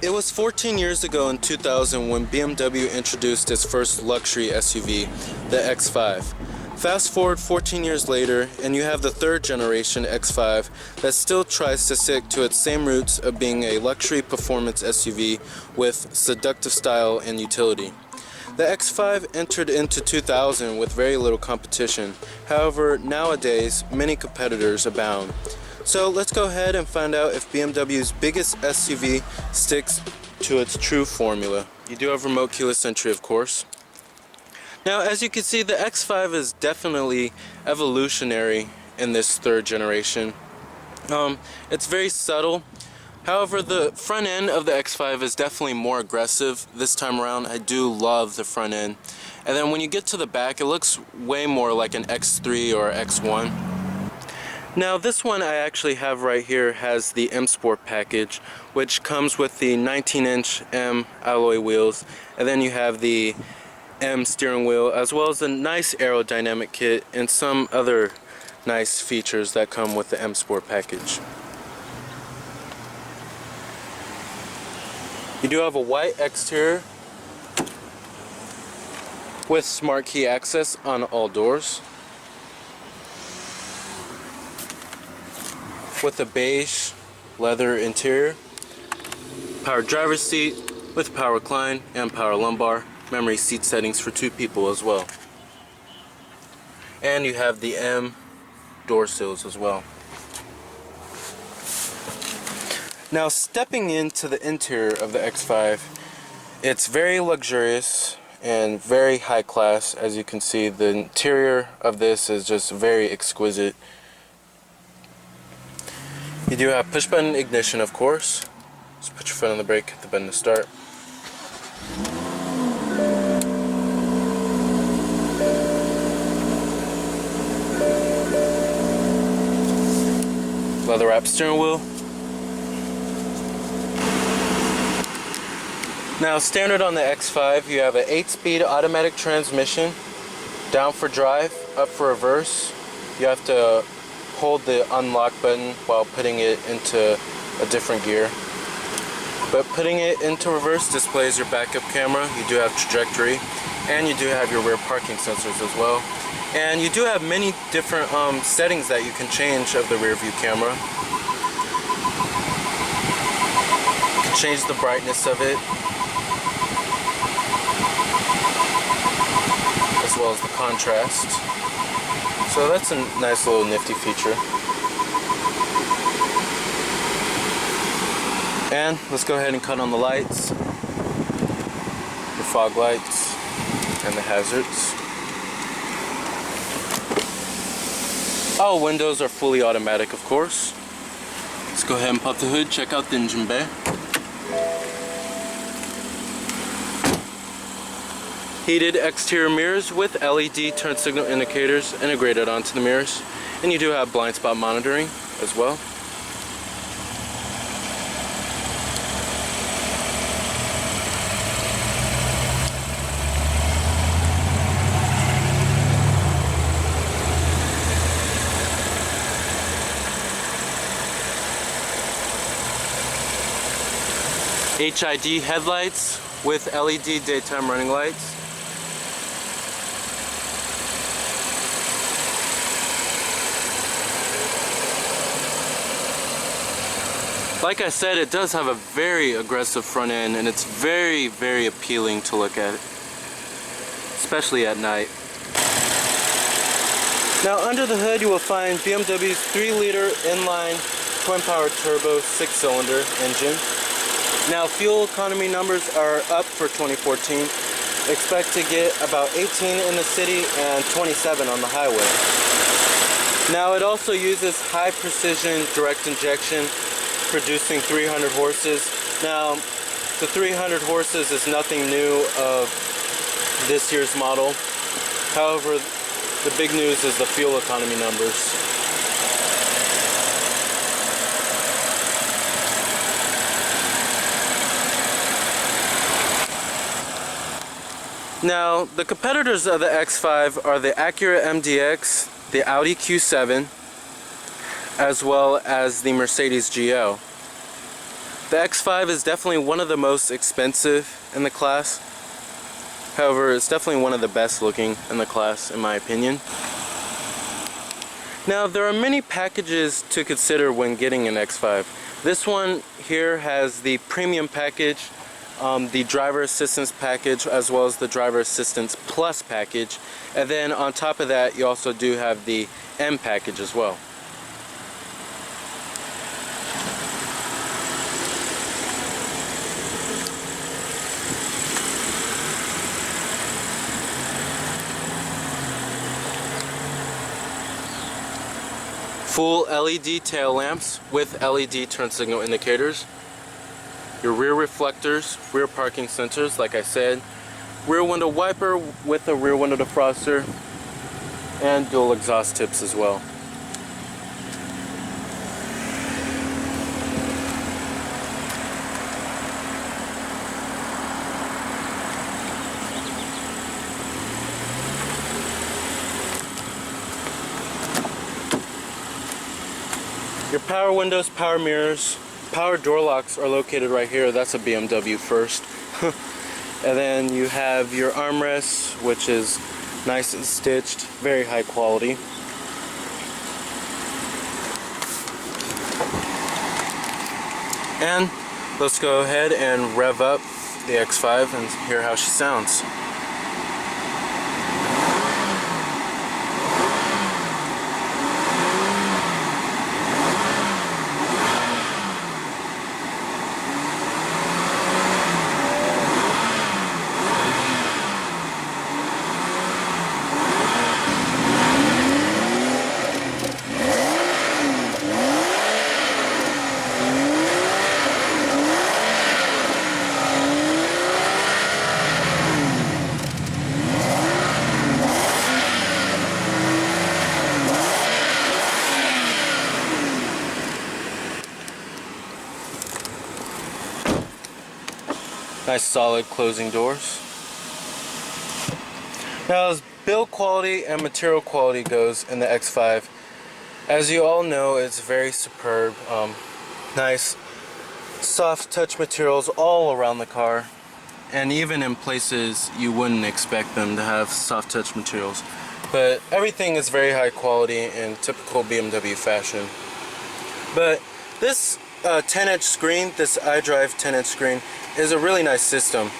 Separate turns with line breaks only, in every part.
It was 14 years ago in 2000 when BMW introduced its first luxury SUV, the X5. Fast forward 14 years later and you have the third generation X5 that still tries to stick to its same roots of being a luxury performance SUV with seductive style and utility. The X5 entered into 2000 with very little competition. However, nowadays many competitors abound. So let's go ahead and find out if BMW's biggest SUV sticks to its true formula. You do have remote keyless entry, of course. Now, as you can see, the X5 is definitely evolutionary in this third generation. It's very subtle. However, the front end of the X5 is definitely more aggressive this time around. I do love the front end. And then when you get to the back, it looks way more like an X3 or X1. Now this one I actually have right here has the M Sport package, which comes with the 19-inch M alloy wheels, and then you have the M steering wheel, as well as a nice aerodynamic kit and some other nice features that come with the M Sport package. You do have a white exterior with smart key access on all doors, with a beige leather interior, power driver's seat with power recline and power lumbar, memory seat settings for 2 people as well. And you have the M door sills as well. Now stepping into the interior of the X5, it's very luxurious and very high class. As you can see, the interior of this is just very exquisite. You do have push button ignition, of course. Just put your foot on the brake, hit the button to start. Leather wrapped steering wheel. Now standard on the X5, you have an 8-speed automatic transmission, down for drive, up for reverse. You have to hold the unlock button while putting it into a different gear. But putting it into reverse displays your backup camera. You do have trajectory, and you do have your rear parking sensors as well. And you do have many different settings that you can change of the rear view camera. You can change the brightness of it, as well as the contrast. So that's a nice little nifty feature. And let's go ahead and cut on the lights, the fog lights, and the hazards. All windows are fully automatic, of course. Let's go ahead and pop the hood, check out the engine bay. Heated exterior mirrors with LED turn signal indicators integrated onto the mirrors, and you do have blind spot monitoring as well. HID headlights with LED daytime running lights. Like I said, it does have a very aggressive front end, and it's very, very appealing to look at, especially at night. Now under the hood you will find BMW's 3-liter inline twin-power turbo 6-cylinder engine. Now fuel economy numbers are up for 2014. Expect to get about 18 in the city and 27 on the highway. Now it also uses high precision direct injection, producing 300 horses. Now, the 300 horses is nothing new of this year's model. However, the big news is the fuel economy numbers. Now, the competitors of the X5 are the Acura MDX, the Audi Q7, as well as the Mercedes GL. The X5 is definitely one of the most expensive in the class. However, it's definitely one of the best looking in the class, in my opinion. Now, there are many packages to consider when getting an X5. This one here has the premium package, the driver assistance package, as well as the driver assistance plus package. And then on top of that, you also do have the M package as well. Full LED tail lamps with LED turn signal indicators. Your rear reflectors, rear parking sensors, like I said. Rear window wiper with a rear window defroster. And dual exhaust tips as well. Your power windows, power mirrors, power door locks are located right here. That's a BMW first. And then you have your armrests, which is nice and stitched, very high quality. And let's go ahead and rev up the X5 and hear how she sounds. Nice solid closing doors. Now, as build quality and material quality goes in the X5, as you all know, it's very superb. Nice soft touch materials all around the car, and even in places you wouldn't expect them to have soft touch materials. But everything is very high quality in typical BMW fashion. But this 10-inch screen, this iDrive 10-inch screen, is a really nice system.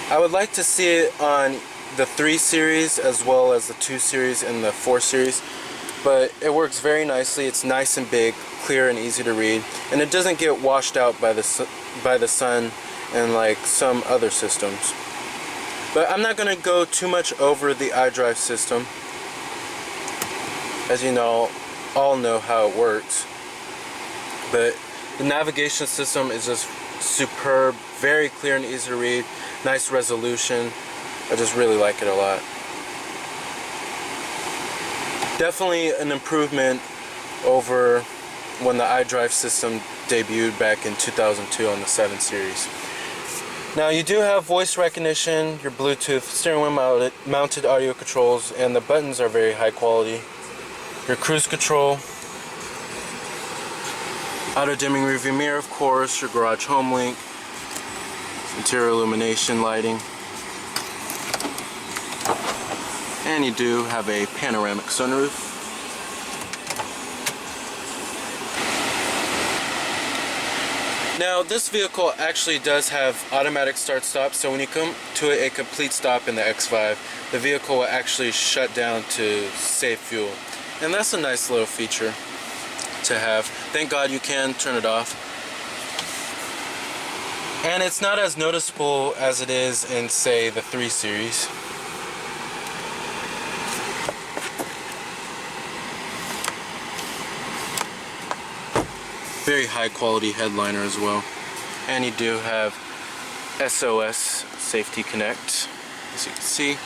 I would like to see it on the 3 Series as well as the 2 Series and the 4 Series, but it works very nicely. It's nice and big, clear and easy to read, and it doesn't get washed out by the sun and like some other systems. But I'm not going to go too much over the iDrive system. As you know, all know how it works. But the navigation system is just superb, very clear and easy to read, nice resolution. I just really like it a lot. Definitely an improvement over when the iDrive system debuted back in 2002 on the 7 Series. Now, you do have voice recognition, your Bluetooth, steering wheel mounted audio controls, and the buttons are very high quality. Your cruise control, auto dimming rearview mirror, of course, your garage home link, interior illumination lighting, and you do have a panoramic sunroof. Now, this vehicle actually does have automatic start-stop, so when you come to a complete stop in the X5, the vehicle will actually shut down to save fuel, and that's a nice little feature to have. Thank God you can turn it off. And it's not as noticeable as it is in, say, the 3 Series. Very high quality headliner as well. And you do have SOS Safety Connect, as you can see.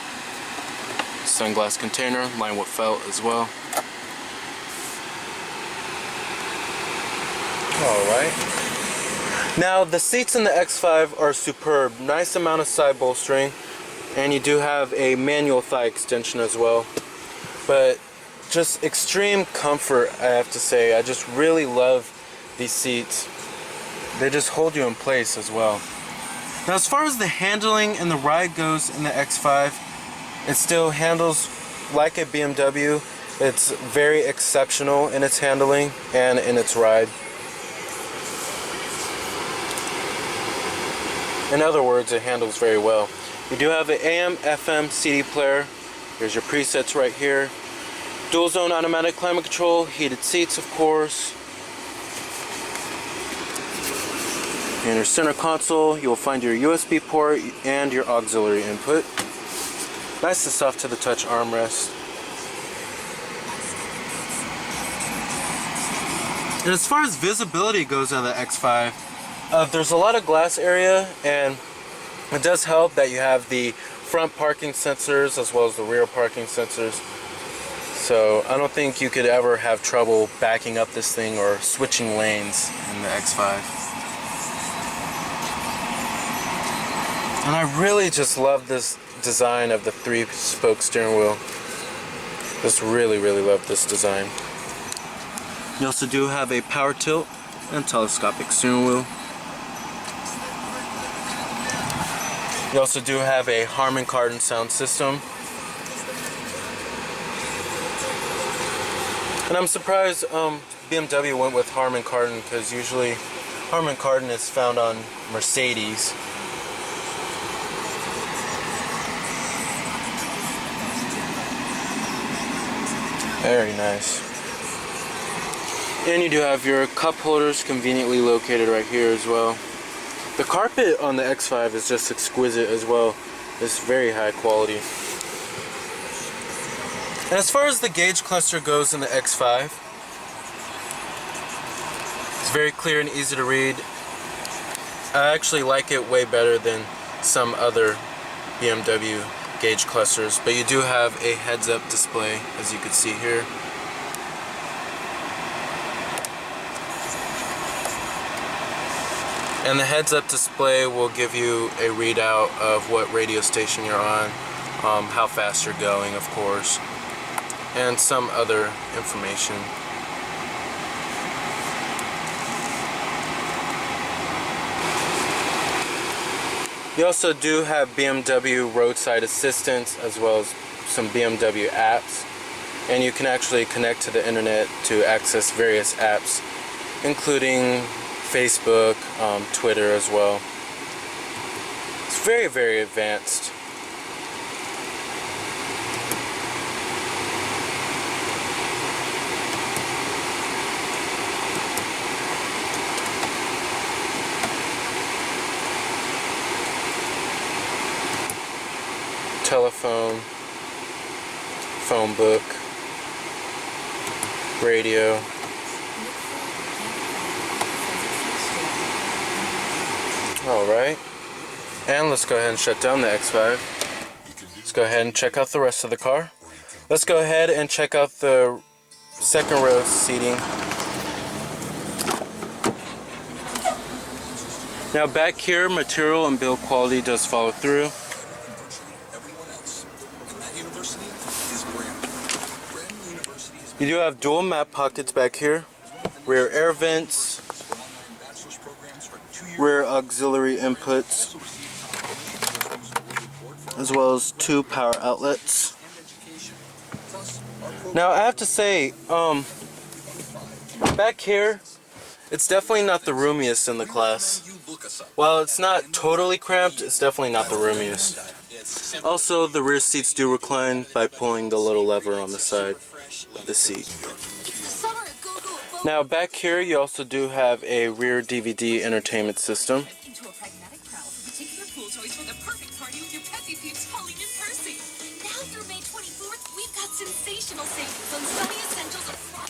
Sunglass container, lined with felt as well. Alright. Now, the seats in the X5 are superb. Nice amount of side bolstering, and you do have a manual thigh extension as well. But just extreme comfort, I have to say. I just really love these seats. They just hold you in place as well. Now as far as the handling and the ride goes in the X5, it still handles like a BMW. It's very exceptional in its handling and in its ride. In other words, it handles very well. You do have an AM, FM, CD player. Here's your presets right here. Dual zone automatic climate control, heated seats of course. In your center console, you'll find your USB port and your auxiliary input. Nice and soft to the touch armrest. And as far as visibility goes on the X5, there's a lot of glass area, and it does help that you have the front parking sensors as well as the rear parking sensors. So I don't think you could ever have trouble backing up this thing or switching lanes in the X5. And I really just love this design of the 3-spoke steering wheel. Just really love this design. You also do have a power tilt and telescopic steering wheel. You also do have a Harman Kardon sound system. And I'm surprised BMW went with Harman Kardon, because usually Harman Kardon is found on Mercedes. Very nice. And you do have your cup holders conveniently located right here as well. The carpet on the X5 is just exquisite as well. It's very high quality. And as far as the gauge cluster goes in the X5, it's very clear and easy to read. I actually like it way better than some other BMW gauge clusters, but you do have a heads-up display, as you can see here. And the heads-up display will give you a readout of what radio station you're on, how fast you're going, of course, and some other information. You also do have BMW roadside assistance as well as some BMW apps, and you can actually connect to the internet to access various apps, including Facebook, Twitter as well. It's very advanced. Telephone, phone book, radio. Alright, and let's go ahead and shut down the X5. Let's go ahead and check out the rest of the car. Let's go ahead and check out the second row seating. Now back here, material and build quality does follow through. You do have dual map pockets back here, rear air vents, rear auxiliary inputs, as well as 2 power outlets. Now I have to say, back here, it's definitely not the roomiest in the class. While it's not totally cramped, it's definitely not the roomiest. Also, the rear seats do recline by pulling the little lever on the side of the seat. Now back here you also do have a rear DVD entertainment system.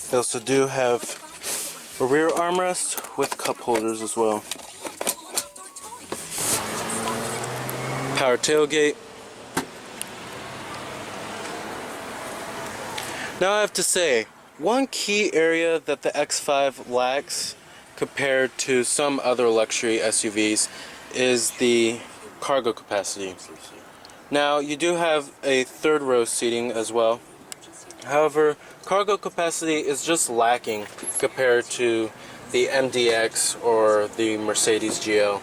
They also do have a rear armrest with cup holders as well. Power tailgate. Now I have to say, one key area that the X5 lacks compared to some other luxury SUVs is the cargo capacity. Now you do have a third row seating as well. However, cargo capacity is just lacking compared to the MDX or the Mercedes GL.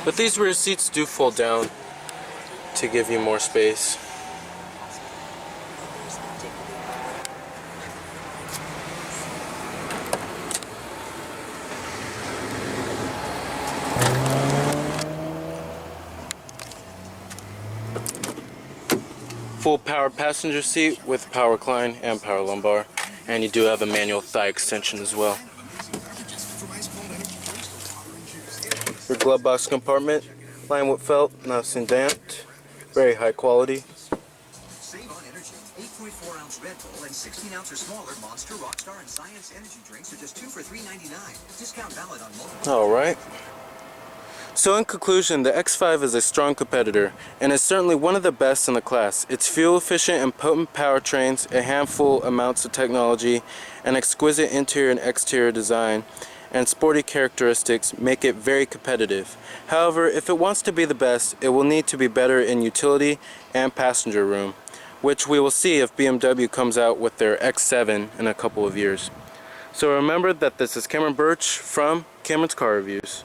But these rear seats do fold down to give you more space. Full power passenger seat with power recline and power lumbar, and you do have a manual thigh extension as well. Your glove box compartment, lined with felt, nice and damped, very high quality.
Save on energy. 8.4-ounce Red Bull and 16-ounce or smaller Monster, Rockstar, and Science energy drinks are just 2 for $3.99. Discount valid on multiple.
All right. So in conclusion, the X5 is a strong competitor and is certainly one of the best in the class. Its fuel efficient and potent powertrains, a handful amounts of technology, and exquisite interior and exterior design, and sporty characteristics make it very competitive. However, if it wants to be the best, it will need to be better in utility and passenger room, which we will see if BMW comes out with their X7 in a couple of years. So remember that this is Cameron Birch from Cameron's Car Reviews.